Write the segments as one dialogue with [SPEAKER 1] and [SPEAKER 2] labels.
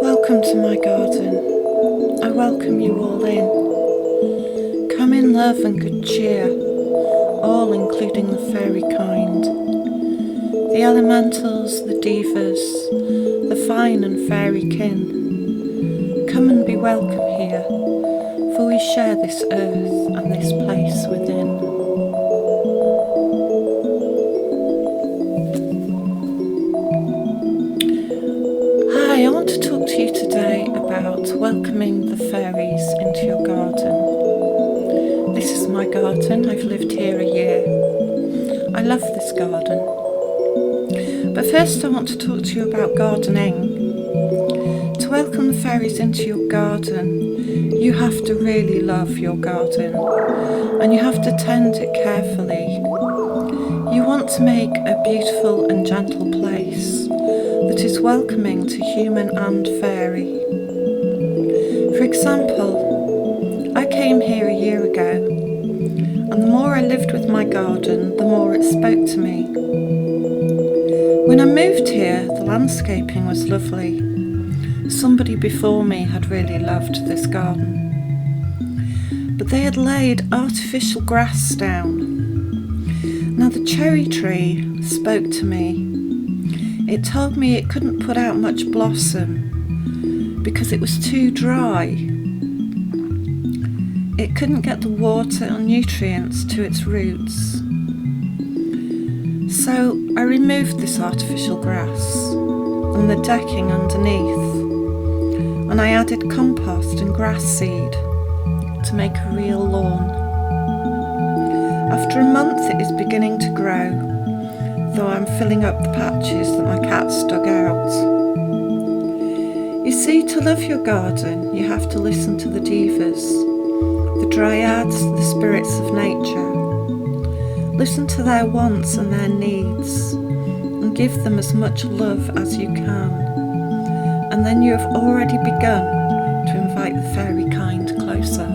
[SPEAKER 1] Welcome to my garden. I welcome you all in. Come in love and good cheer, all including the fairy kind. The elementals, the devas, the fine and fairy kin. Come and be welcome here, for we share this earth and this place within. Hi, I want to talk to you today about welcoming the fairies into your garden. This is my garden. I've lived here a year. I love this garden. But first I want to talk to you about gardening. To welcome the fairies into your garden, you have to really love your garden and you have to tend it carefully. You want to make a beautiful and gentle place that is welcoming to human and fairy. For example, I came here a year ago, and the more I lived with my garden, the more it spoke to me. When I moved here, the landscaping was lovely. Somebody before me had really loved this garden. But they had laid artificial grass down. Now the cherry tree spoke to me. It told me it couldn't put out much blossom because it was too dry. It couldn't get the water and nutrients to its roots. So I removed this artificial grass and the decking underneath, and I added compost and grass seed to make a real lawn. After a month it is beginning to grow, though I'm filling up the patches that my cats dug out. You see, to love your garden, you have to listen to the devas, the dryads, the spirits of nature. Listen to their wants and their needs, and give them as much love as you can. And then you have already begun to invite the fairy kind closer.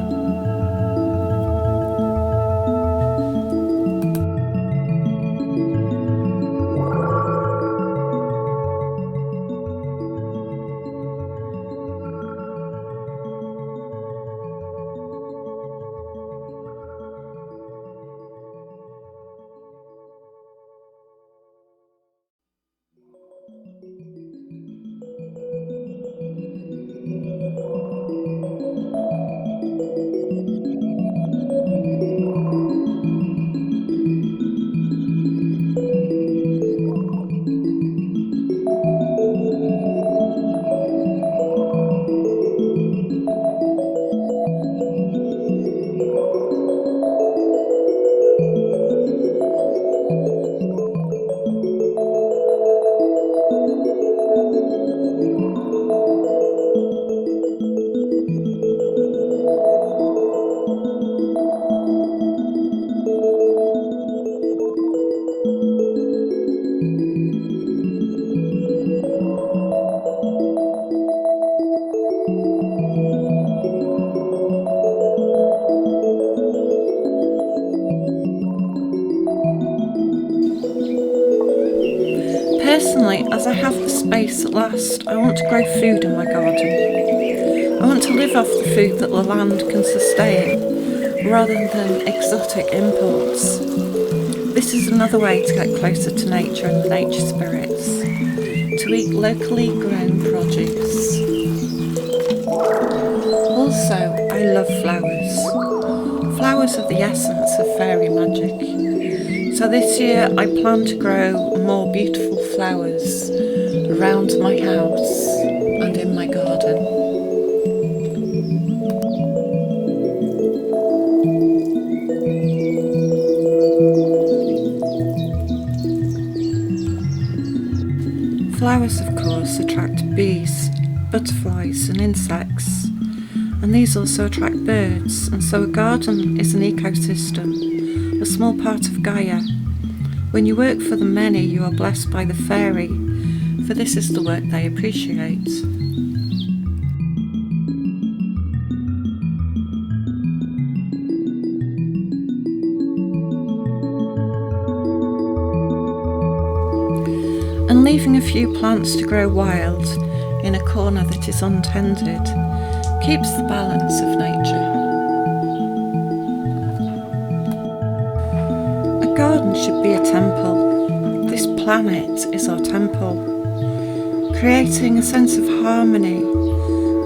[SPEAKER 1] Personally, as I have the space at last, I want to grow food in my garden. I want to live off the food that the land can sustain, rather than exotic imports. This is another way to get closer to nature and the nature spirits, to eat locally grown produce. Also, I love flowers. Flowers are the essence of fairy magic. So this year I plan to grow more beautiful flowers around my house and in my garden. Flowers, of course, attract bees, butterflies and insects, and these also attract birds, and so a garden is an ecosystem, a small part of Gaia. When you work for the many, you are blessed by the fairy, for this is the work they appreciate. And leaving a few plants to grow wild in a corner that is untended keeps the balance of nature. A garden should be a temple. This planet is our temple. Creating a sense of harmony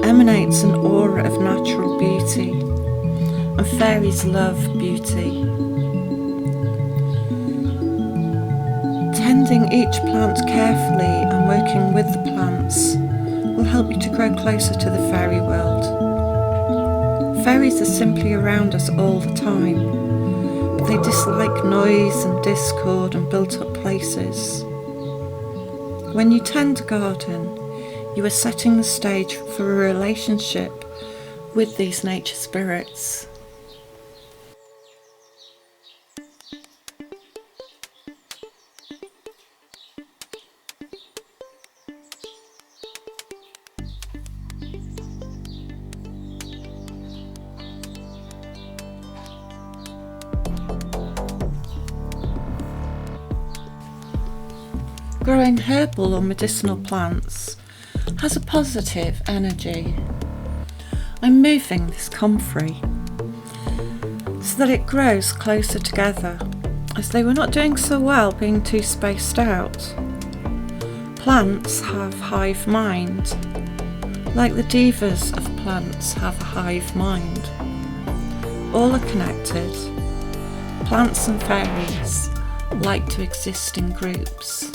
[SPEAKER 1] emanates an aura of natural beauty, and fairies love beauty. Tending each plant carefully and working with the plants will help you to grow closer to the fairy world. Fairies are simply around us all the time, but they dislike noise and discord and built-up places. When you tend a garden, you are setting the stage for a relationship with these nature spirits. Growing herbal or medicinal plants has a positive energy. I'm moving this comfrey so that it grows closer together, as they were not doing so well being too spaced out. Plants have hive mind, like the devas of plants have a hive mind. All are connected. Plants and fairies like to exist in groups.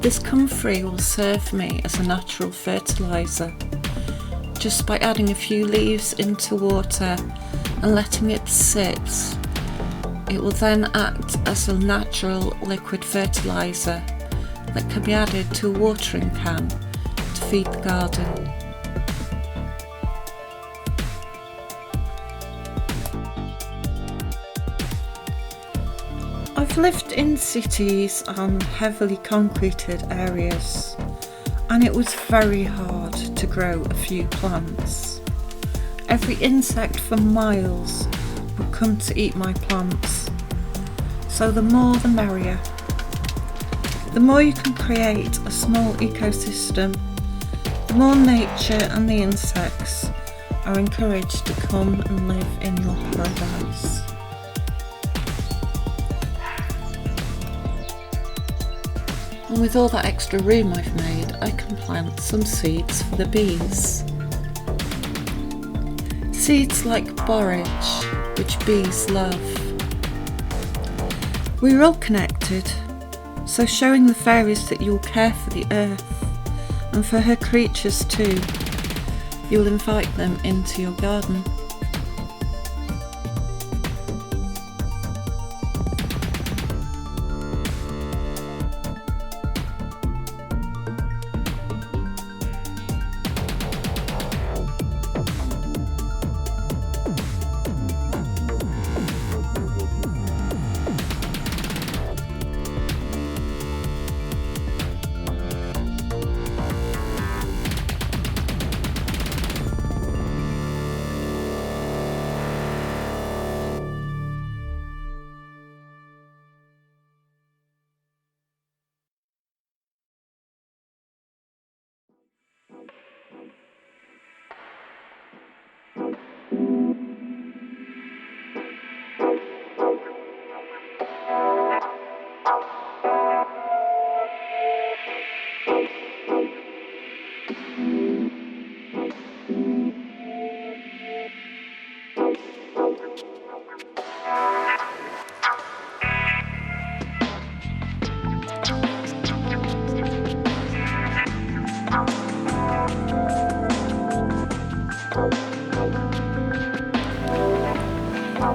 [SPEAKER 1] This comfrey will serve me as a natural fertiliser, just by adding a few leaves into water and letting it sit. It will then act as a natural liquid fertiliser that can be added to a watering can to feed the garden. I've lived in cities and heavily concreted areas, and it was very hard to grow a few plants. Every insect for miles would come to eat my plants, so the more the merrier. The more you can create a small ecosystem, the more nature and the insects are encouraged to come and live in your paradise. And with all that extra room I've made, I can plant some seeds for the bees. Seeds like borage, which bees love. We're all connected, so showing the fairies that you'll care for the earth and for her creatures too, you'll invite them into your garden.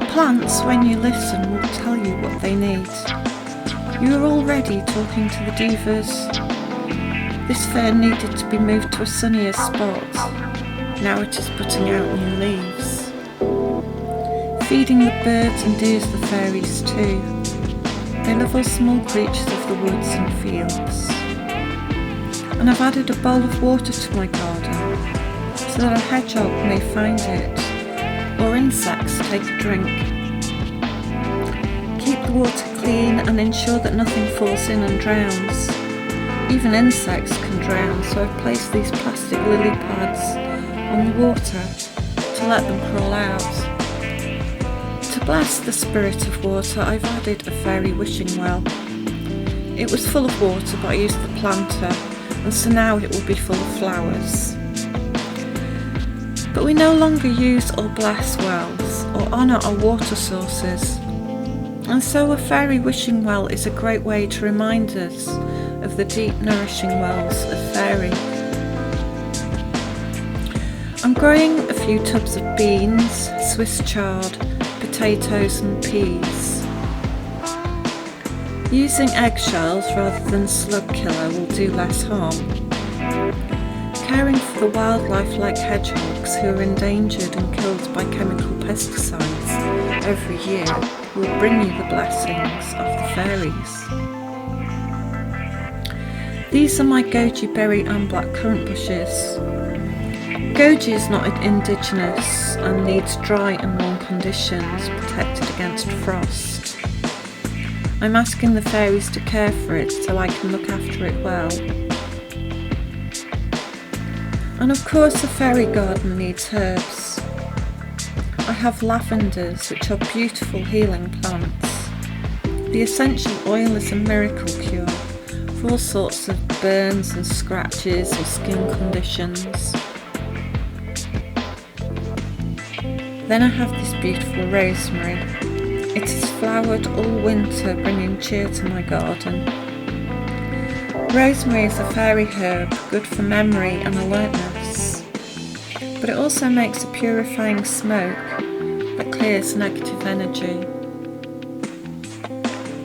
[SPEAKER 1] Plants, when you listen, will tell you what they need. You are already talking to the devas. This fern needed to be moved to a sunnier spot. Now it is putting out new leaves. Feeding the birds and deers the fairies too. They love all small creatures of the woods and fields. And I've added a bowl of water to my garden so that a hedgehog may find it, or insects take a drink. Keep the water clean and ensure that nothing falls in and drowns. Even insects can drown, so I've placed these plastic lily pads on the water to let them crawl out. To bless the spirit of water, I've added a fairy wishing well. It was full of water, but I used the planter, and so now it will be full of flowers. But we no longer use or bless wells or honour our water sources, and so a fairy wishing well is a great way to remind us of the deep nourishing wells of fairy. I'm growing a few tubs of beans, Swiss chard, potatoes and peas. Using eggshells rather than slug killer will do less harm. Caring for the wildlife like hedgehogs who are endangered and killed by chemical pesticides every year will bring you the blessings of the fairies. These are my goji berry and blackcurrant bushes. Goji is not indigenous and needs dry and warm conditions protected against frost. I'm asking the fairies to care for it so I can look after it well. And of course a fairy garden needs herbs. I have lavenders, which are beautiful healing plants. The essential oil is a miracle cure for all sorts of burns and scratches or skin conditions. Then I have this beautiful rosemary. It has flowered all winter, bringing cheer to my garden. Rosemary is a fairy herb, good for memory and alertness, but it also makes a purifying smoke that clears negative energy.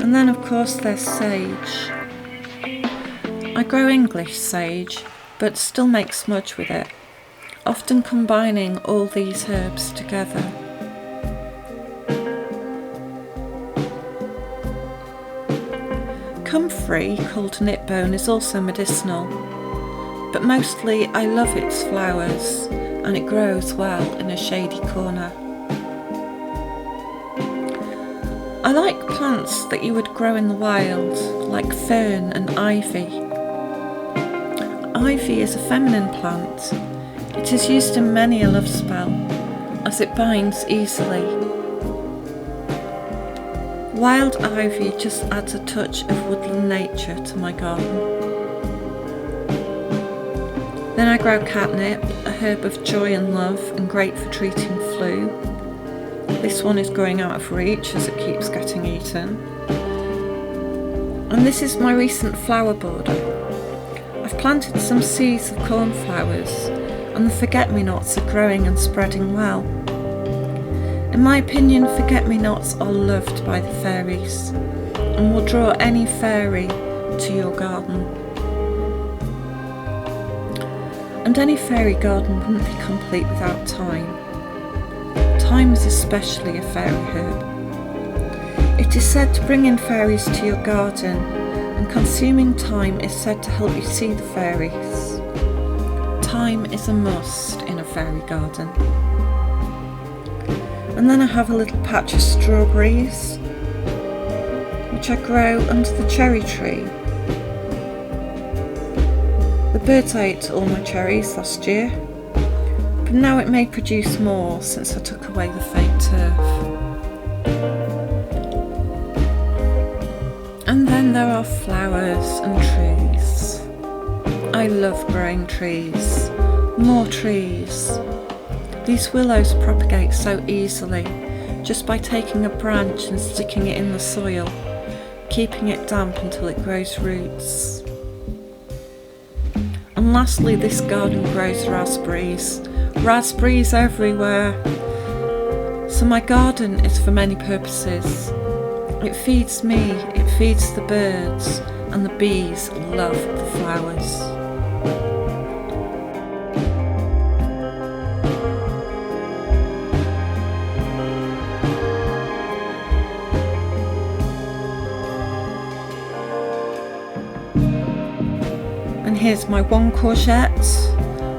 [SPEAKER 1] And then of course there's sage. I grow English sage, but still make smudge with it, often combining all these herbs together. Comfrey, called knitbone, is also medicinal, but mostly I love its flowers and it grows well in a shady corner. I like plants that you would grow in the wild, like fern and ivy. Ivy is a feminine plant. It is used in many a love spell, as it binds easily. Wild ivy just adds a touch of woodland nature to my garden. Then I grow catnip, a herb of joy and love and great for treating flu. This one is growing out of reach as it keeps getting eaten. And this is my recent flower border. I've planted some seeds of cornflowers and the forget-me-nots are growing and spreading well. In my opinion, forget-me-nots are loved by the fairies and will draw any fairy to your garden. And any fairy garden wouldn't be complete without thyme. Thyme is especially a fairy herb. It is said to bring in fairies to your garden, and consuming thyme is said to help you see the fairies. Thyme is a must in a fairy garden. And then I have a little patch of strawberries, which I grow under the cherry tree. The birds ate all my cherries last year, but now it may produce more since I took away the fake turf. And then there are flowers and trees. I love growing trees. More trees. These willows propagate so easily, just by taking a branch and sticking it in the soil, keeping it damp until it grows roots. And lastly, this garden grows raspberries. Raspberries everywhere. So my garden is for many purposes. It feeds me, it feeds the birds, and the bees love the flowers. here's my one courgette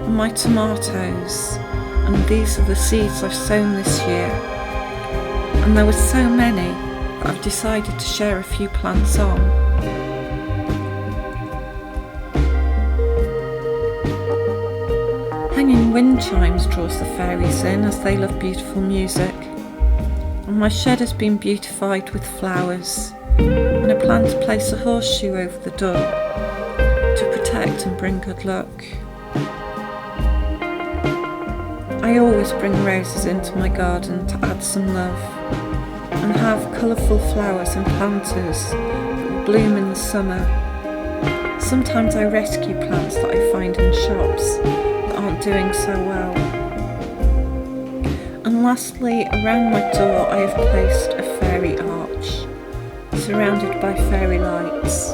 [SPEAKER 1] and my tomatoes, and these are the seeds I've sown this year. And there were so many that I've decided to share a few plants on. Hanging wind chimes draws the fairies in, as they love beautiful music. And my shed has been beautified with flowers, and I plan to place a horseshoe over the door to protect and bring good luck. I always bring roses into my garden to add some love, and have colourful flowers and planters that will bloom in the summer. Sometimes I rescue plants that I find in shops that aren't doing so well. And lastly, around my door I have placed a fairy arch, surrounded by fairy lights.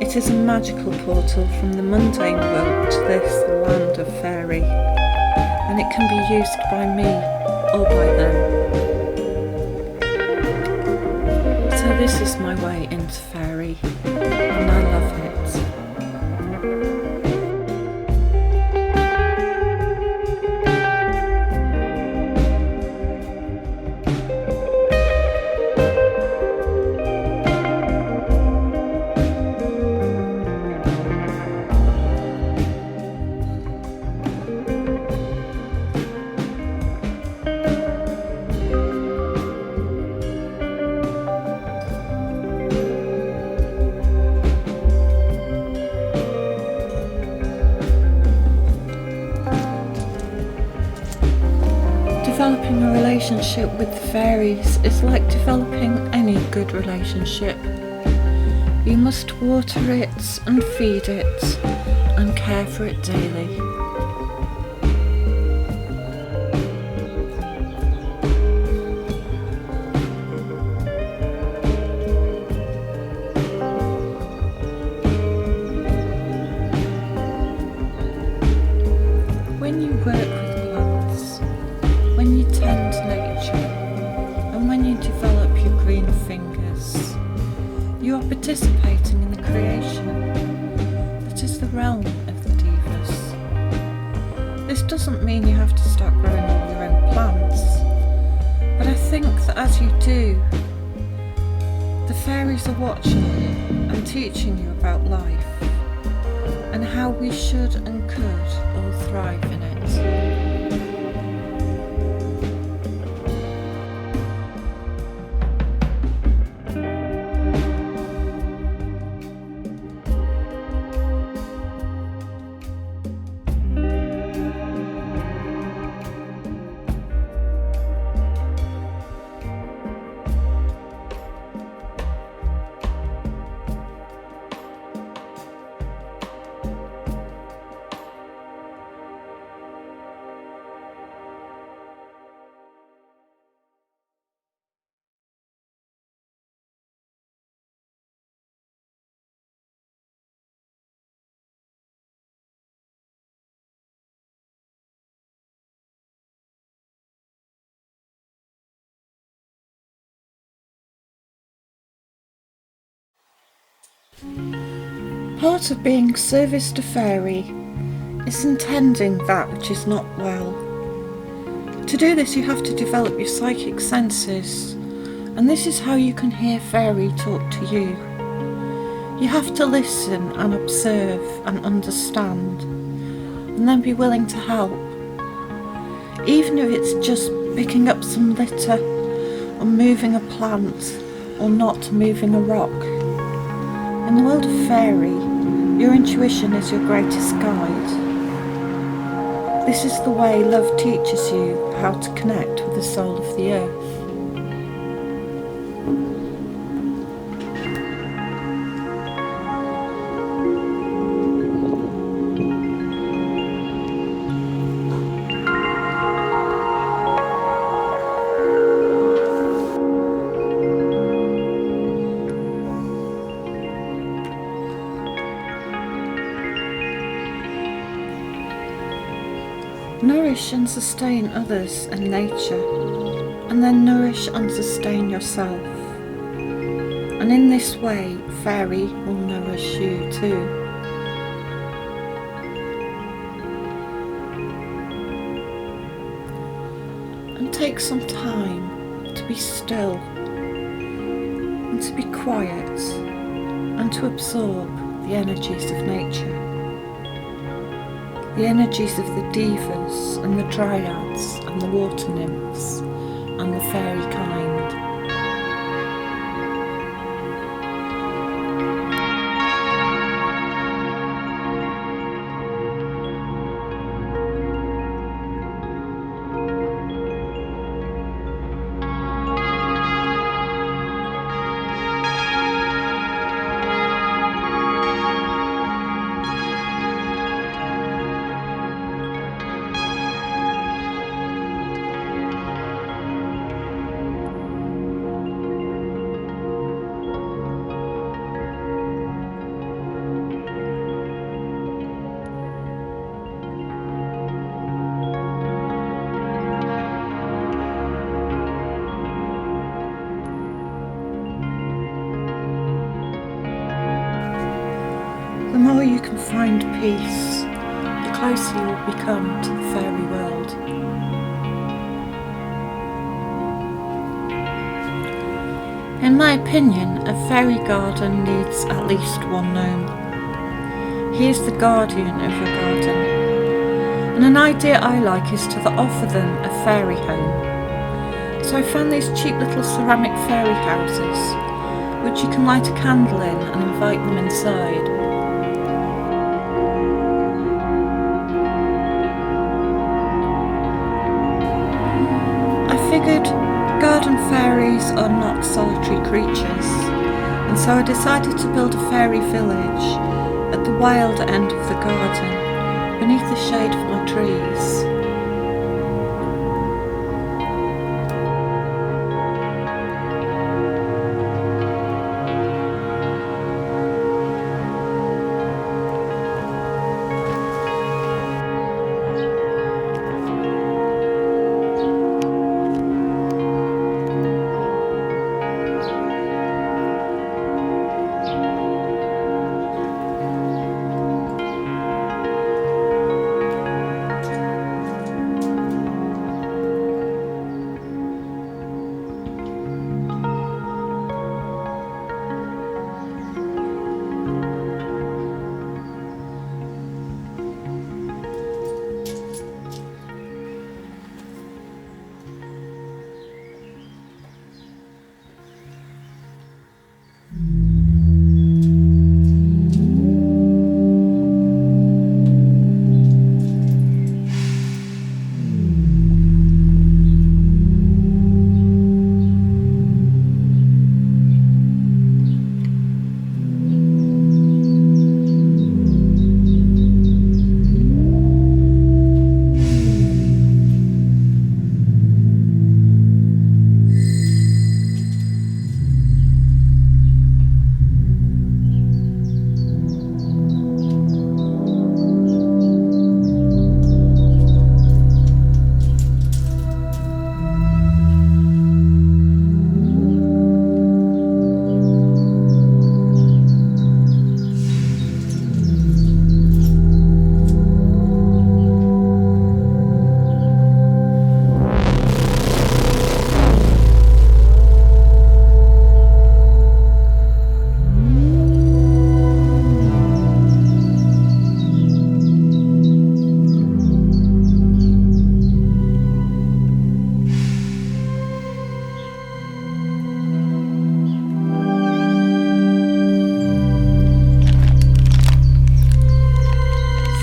[SPEAKER 1] It is a magical portal from the mundane world to this land of fairy, and it can be used by me or by them. So this is my way into fairy, and I love it. Developing a relationship with the fairies is like developing any good relationship. You must water it and feed it and care for it daily. When you work with plants, when you tend nature, and when you develop your green fingers, you are participating in the creation that is the realm of the devas. This doesn't mean you have to start growing all your own plants, but I think that as you do, the fairies are watching you and teaching you about life, and how we should and could all thrive in it. Part of being service to fairy is intending that which is not well. To do this, you have to develop your psychic senses, and this is how you can hear fairy talk to you. You have to listen and observe and understand, and then be willing to help, even if it's just picking up some litter, or moving a plant, or not moving a rock. In the world of fairy, your intuition is your greatest guide. This is the way love teaches you how to connect with the soul of the earth. Nourish and sustain others and nature, and then nourish and sustain yourself. And in this way, fairy will nourish you too. and take some time to be still and to be quiet and to absorb the energies of nature, the energies of the devas and the dryads and the water nymphs and the fairy kind. The more you can find peace, the closer you will become to the fairy world. In my opinion, a fairy garden needs at least one gnome. He is the guardian of your garden. And an idea I like is to offer them a fairy home. So I found these cheap little ceramic fairy houses, which you can light a candle in and invite them inside. I figured garden fairies are not solitary creatures, and so I decided to build a fairy village at the wilder end of the garden, beneath the shade of my trees.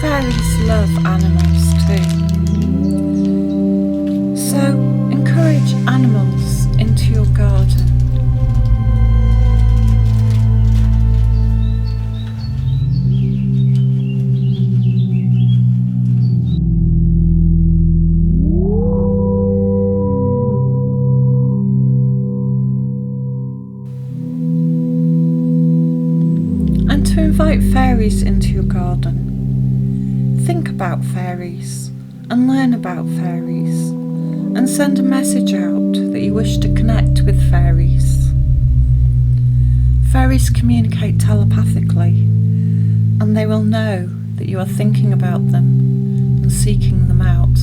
[SPEAKER 1] Fairies love animals too. So encourage animals into your garden. And to invite fairies into your garden. Think about fairies and learn about fairies and send a message out that you wish to connect with fairies. Fairies communicate telepathically, and they will know that you are thinking about them and seeking them out.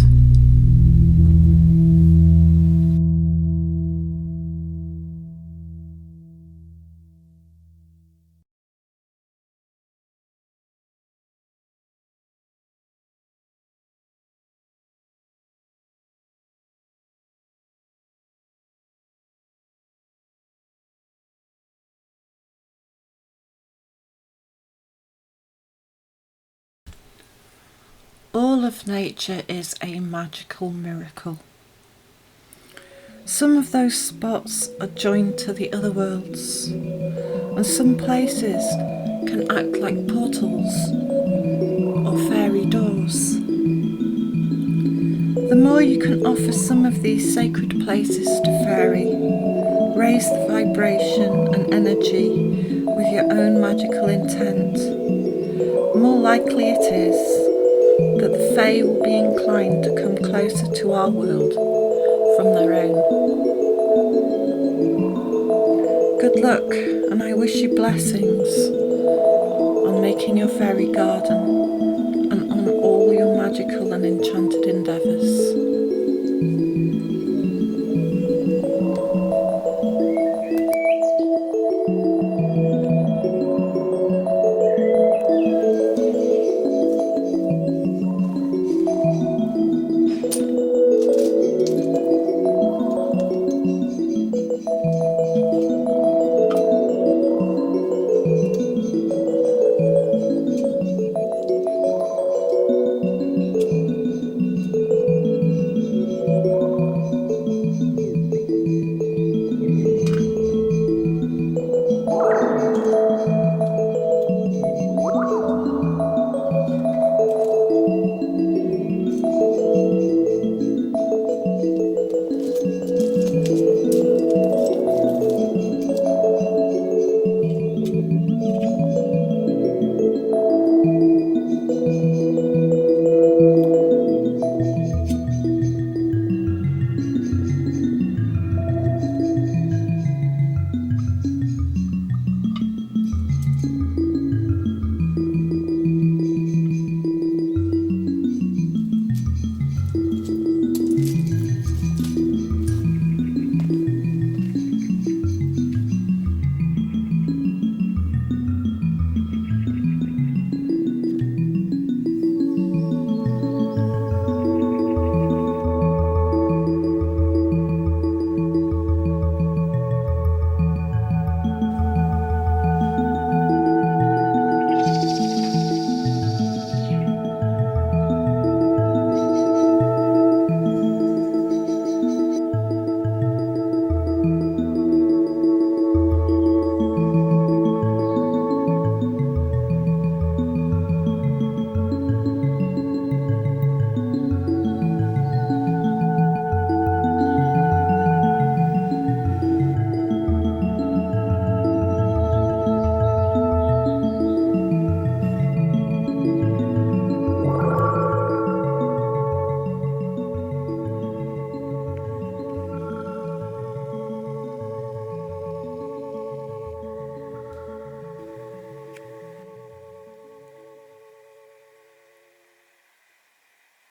[SPEAKER 1] All of nature is a magical miracle. Some of those spots are joined to the other worlds, and some places can act like portals or fairy doors. The more you can offer some of these sacred places to Fairy, raise the vibration and energy with your own magical intent, more likely it is that the Fae will be inclined to come closer to our world from their own. Good luck, and I wish you blessings on making your fairy garden and on all your magical and enchanted